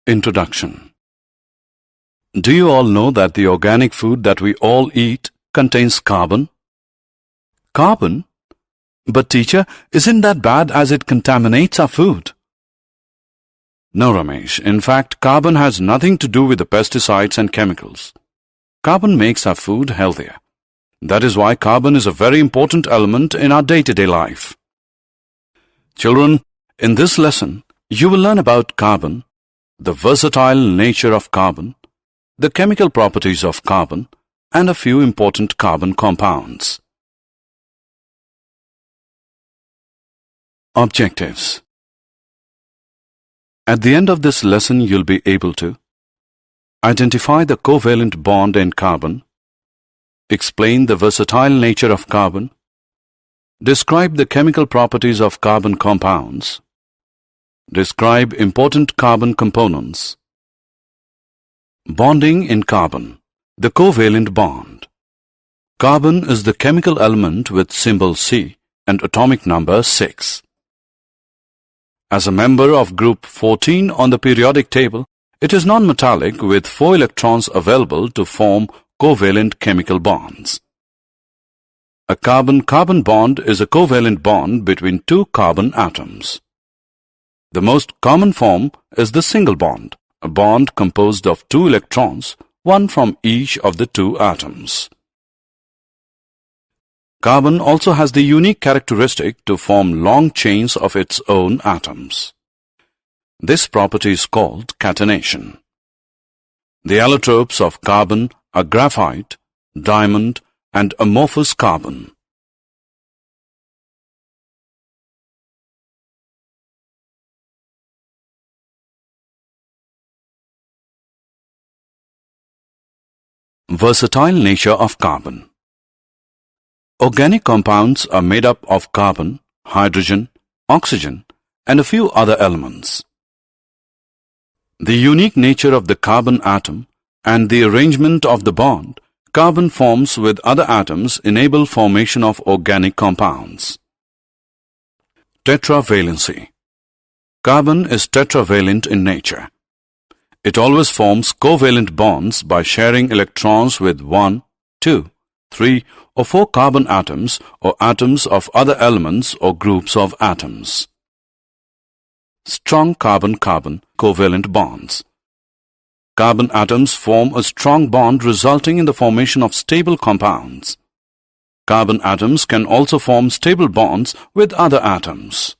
Introduction. Do you all know that the organic food that we all eat contains carbon? Carbon? But teacher, isn't that bad as it contaminates our food? No, Ramesh. In fact, carbon has nothing to do with the pesticides and chemicals. Carbon makes our food healthier. That is why carbon is a very important element in our day-to-day life. Children, in this lesson, you will learn about carbon, the versatile nature of carbon, the chemical properties of carbon, and a few important carbon compounds. Objectives. At the end of this lesson, you'll be able to identify the covalent bond in carbon, explain the versatile nature of carbon, describe the chemical properties of carbon compounds, describe important carbon components. Bonding in carbon, the covalent bond. Carbon is the chemical element with symbol C and atomic number 6. As a member of group 14 on the periodic table, it is non-metallic with 4 electrons available to form covalent chemical bonds. A carbon-carbon bond is a covalent bond between 2 carbon atoms. The most common form is the single bond, a bond composed of 2 electrons, one from each of the 2 atoms. Carbon also has the unique characteristic to form long chains of its own atoms. This property is called catenation. The allotropes of carbon are graphite, diamond, and amorphous carbon. Versatile nature of carbon. Organic compounds are made up of carbon, hydrogen, oxygen, and a few other elements. The unique nature of the carbon atom and the arrangement of the bond carbon forms with other atoms enable formation of organic compounds. Tetravalency. Carbon is tetravalent in nature. It always forms covalent bonds by sharing electrons with 1, 2, 3, or 4 carbon atoms or atoms of other elements or groups of atoms. Strong carbon-carbon covalent bonds. Carbon atoms form a strong bond resulting in the formation of stable compounds. Carbon atoms can also form stable bonds with other atoms.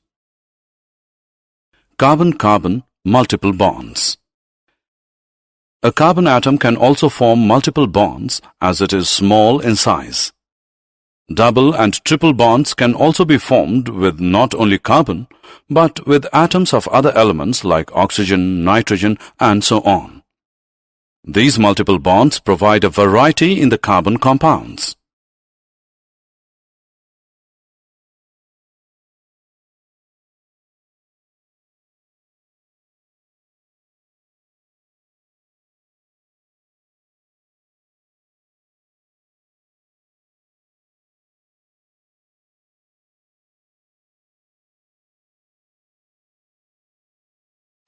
Carbon-carbon multiple bonds. A carbon atom can also form multiple bonds as it is small in size. Double and triple bonds can also be formed with not only carbon, but with atoms of other elements like oxygen, nitrogen, and so on. These multiple bonds provide a variety in the carbon compounds.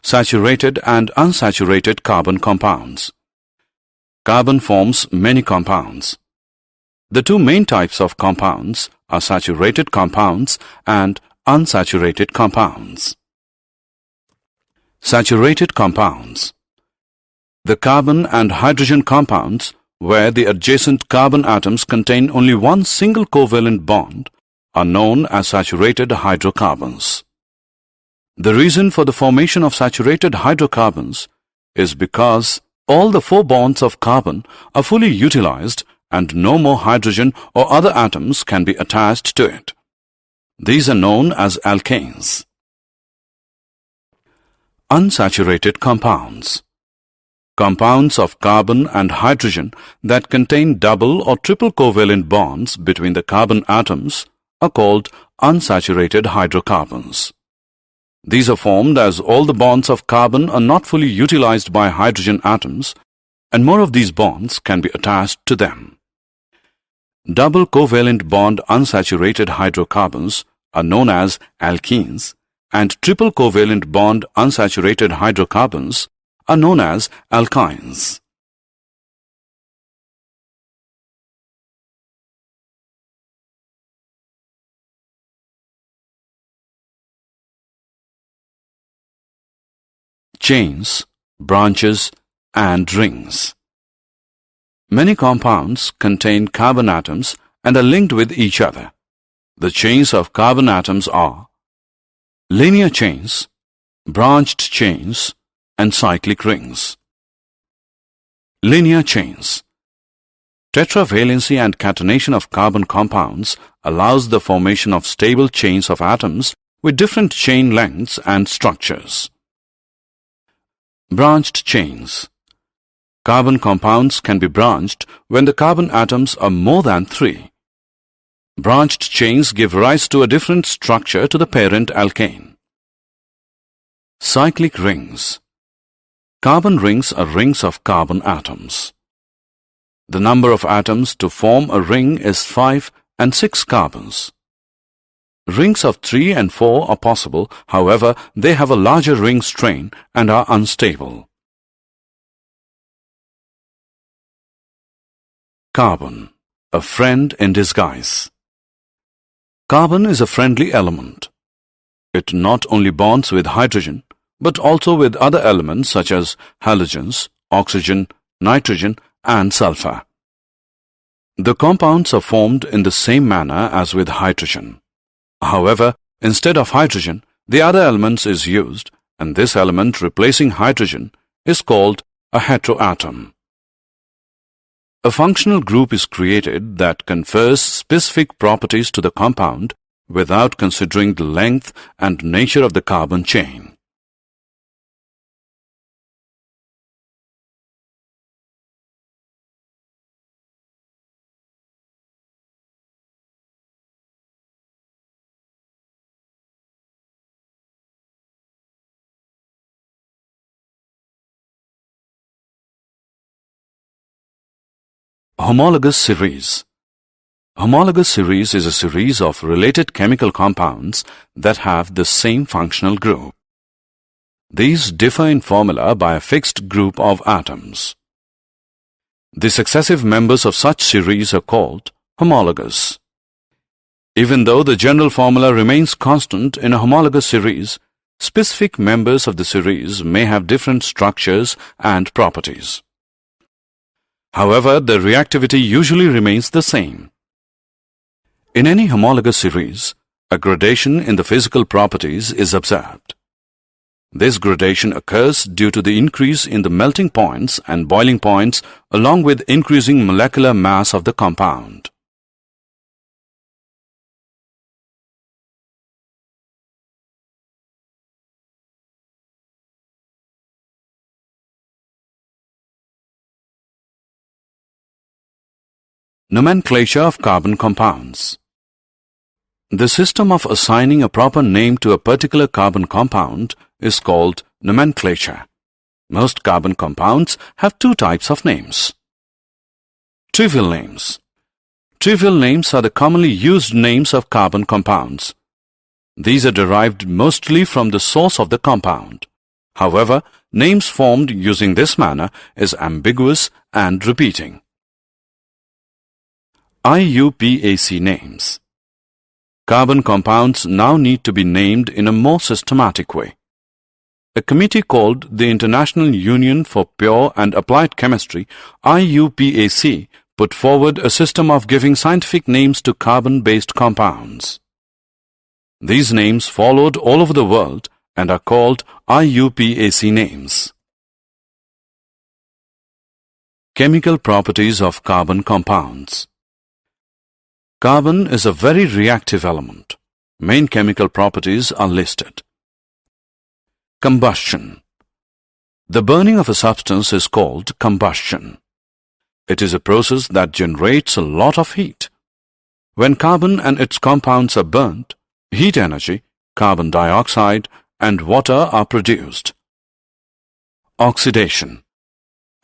Saturated and unsaturated carbon compounds. Carbon forms many compounds. The 2 main types of compounds are saturated compounds and unsaturated compounds. Saturated compounds. The carbon and hydrogen compounds, where the adjacent carbon atoms contain only one single covalent bond, are known as saturated hydrocarbons. The reason for the formation of saturated hydrocarbons is because all the 4 bonds of carbon are fully utilized and no more hydrogen or other atoms can be attached to it. These are known as alkanes. Unsaturated compounds. Compounds of carbon and hydrogen that contain double or triple covalent bonds between the carbon atoms are called unsaturated hydrocarbons. These are formed as all the bonds of carbon are not fully utilized by hydrogen atoms, and more of these bonds can be attached to them. Double covalent bond unsaturated hydrocarbons are known as alkenes, and triple covalent bond unsaturated hydrocarbons are known as alkynes. Chains, branches, and rings. Many compounds contain carbon atoms and are linked with each other. The chains of carbon atoms are linear chains, branched chains, and cyclic rings. Linear chains. Tetravalency and catenation of carbon compounds allows the formation of stable chains of atoms with different chain lengths and structures. Branched chains. Carbon compounds can be branched when the carbon atoms are more than 3. Branched chains give rise to a different structure to the parent alkane. Cyclic rings. Carbon rings are rings of carbon atoms. The number of atoms to form a ring is 5 and 6 carbons. Rings of 3 and 4 are possible, however, they have a larger ring strain and are unstable. Carbon, a friend in disguise. Carbon is a friendly element. It not only bonds with hydrogen, but also with other elements such as halogens, oxygen, nitrogen, and sulfur. The compounds are formed in the same manner as with hydrogen. However, instead of hydrogen, the other elements is used, and this element replacing hydrogen is called a heteroatom. A functional group is created that confers specific properties to the compound without considering the length and nature of the carbon chain. Homologous series. Homologous series is a series of related chemical compounds that have the same functional group. These differ in formula by a fixed group of atoms. The successive members of such series are called homologous. Even though the general formula remains constant in a homologous series, specific members of the series may have different structures and properties. However, the reactivity usually remains the same. In any homologous series, a gradation in the physical properties is observed. This gradation occurs due to the increase in the melting points and boiling points along with increasing molecular mass of the compound. Nomenclature of carbon compounds. The system of assigning a proper name to a particular carbon compound is called nomenclature. Most carbon compounds have 2 types of names. Trivial names. Trivial names are the commonly used names of carbon compounds. These are derived mostly from the source of the compound. However, names formed using this manner is ambiguous and repeating. IUPAC names. Carbon compounds now need to be named in a more systematic way. A committee called the International Union for Pure and Applied Chemistry, IUPAC, put forward a system of giving scientific names to carbon-based compounds. These names followed all over the world and are called IUPAC names. Chemical properties of carbon compounds. Carbon is a very reactive element. Main chemical properties are listed. Combustion. The burning of a substance is called combustion. It is a process that generates a lot of heat. When carbon and its compounds are burnt, heat energy, carbon dioxide, and water are produced. Oxidation.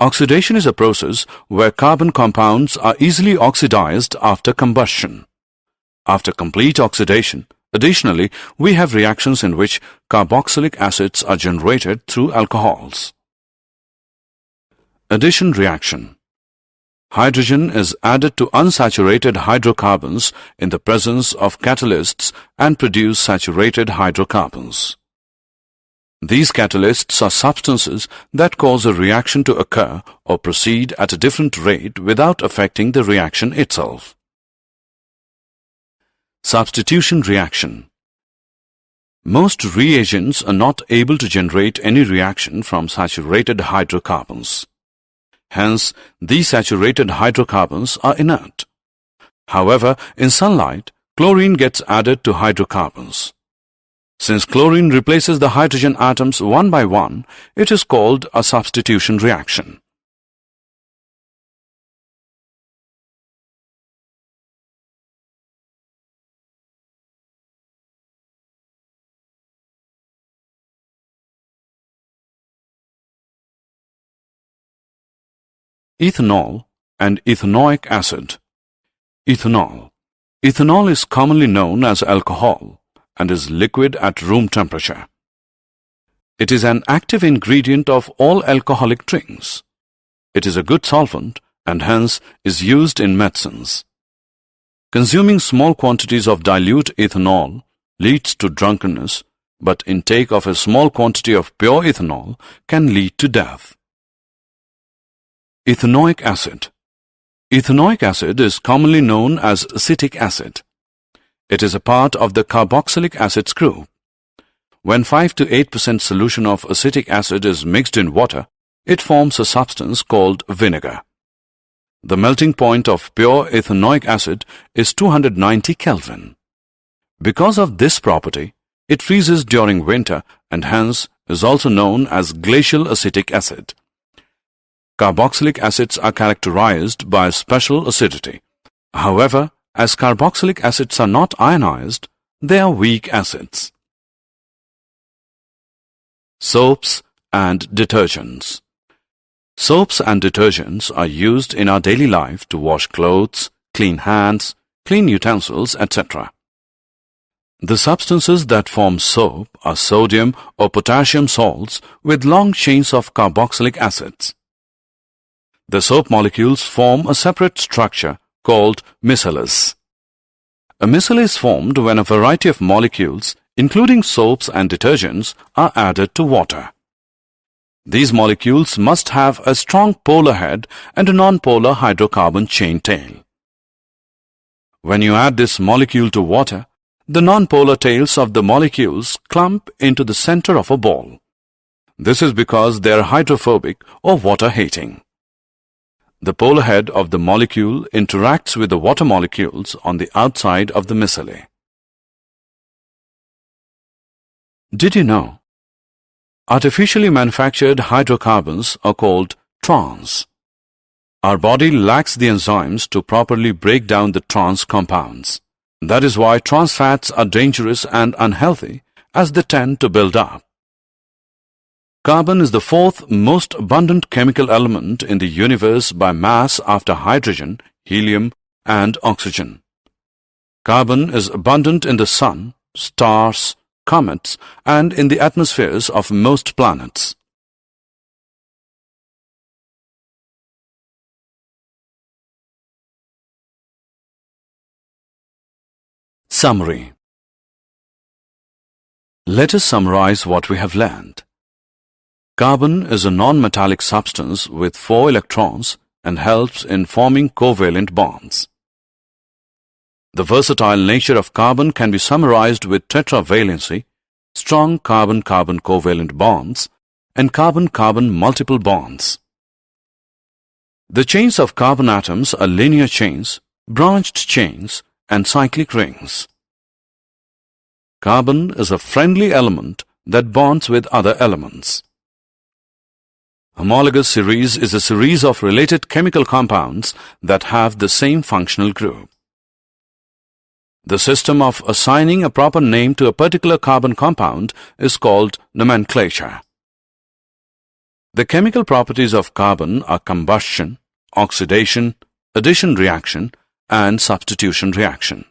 Oxidation is a process where carbon compounds are easily oxidized after combustion. After complete oxidation, additionally, we have reactions in which carboxylic acids are generated through alcohols. Addition reaction. Hydrogen is added to unsaturated hydrocarbons in the presence of catalysts and produce saturated hydrocarbons. These catalysts are substances that cause a reaction to occur or proceed at a different rate without affecting the reaction itself. Substitution reaction. Most reagents are not able to generate any reaction from saturated hydrocarbons. Hence, these saturated hydrocarbons are inert. However, in sunlight, chlorine gets added to hydrocarbons. Since chlorine replaces the hydrogen atoms one by one, it is called a substitution reaction. Ethanol and ethanoic acid. Ethanol. Ethanol is commonly known as alcohol and is liquid at room temperature. It is an active ingredient of all alcoholic drinks. It is a good solvent and hence is used in medicines. Consuming small quantities of dilute ethanol leads to drunkenness, but intake of a small quantity of pure ethanol can lead to death. Ethanoic acid. Ethanoic acid is commonly known as acetic acid. It is a part of the carboxylic acids group. When 5 to 8% solution of acetic acid is mixed in water, it forms a substance called vinegar. The melting point of pure ethanoic acid is 290 Kelvin. Because of this property, it freezes during winter and hence is also known as glacial acetic acid. Carboxylic acids are characterized by special acidity. However, as carboxylic acids are not ionized, they are weak acids. Soaps and detergents. Soaps and detergents are used in our daily life to wash clothes, clean hands, clean utensils, etc. The substances that form soap are sodium or potassium salts with long chains of carboxylic acids. The soap molecules form a separate structure called micelles. A micelle is formed when a variety of molecules, including soaps and detergents, are added to water. These molecules must have a strong polar head and a non-polar hydrocarbon chain tail. When you add this molecule to water, the non-polar tails of the molecules clump into the center of a ball. This is because they are hydrophobic or water-hating. The polar head of the molecule interacts with the water molecules on the outside of the micelle. Did you know? Artificially manufactured hydrocarbons are called trans. Our body lacks the enzymes to properly break down the trans compounds. That is why trans fats are dangerous and unhealthy as they tend to build up. Carbon is the fourth most abundant chemical element in the universe by mass after hydrogen, helium, and oxygen. Carbon is abundant in the sun, stars, comets, and in the atmospheres of most planets. Summary. Let us summarize what we have learned. Carbon is a non-metallic substance with 4 electrons and helps in forming covalent bonds. The versatile nature of carbon can be summarized with tetravalency, strong carbon-carbon covalent bonds, and carbon-carbon multiple bonds. The chains of carbon atoms are linear chains, branched chains, and cyclic rings. Carbon is a friendly element that bonds with other elements. Homologous series is a series of related chemical compounds that have the same functional group. The system of assigning a proper name to a particular carbon compound is called nomenclature. The chemical properties of carbon are combustion, oxidation, addition reaction, and substitution reaction.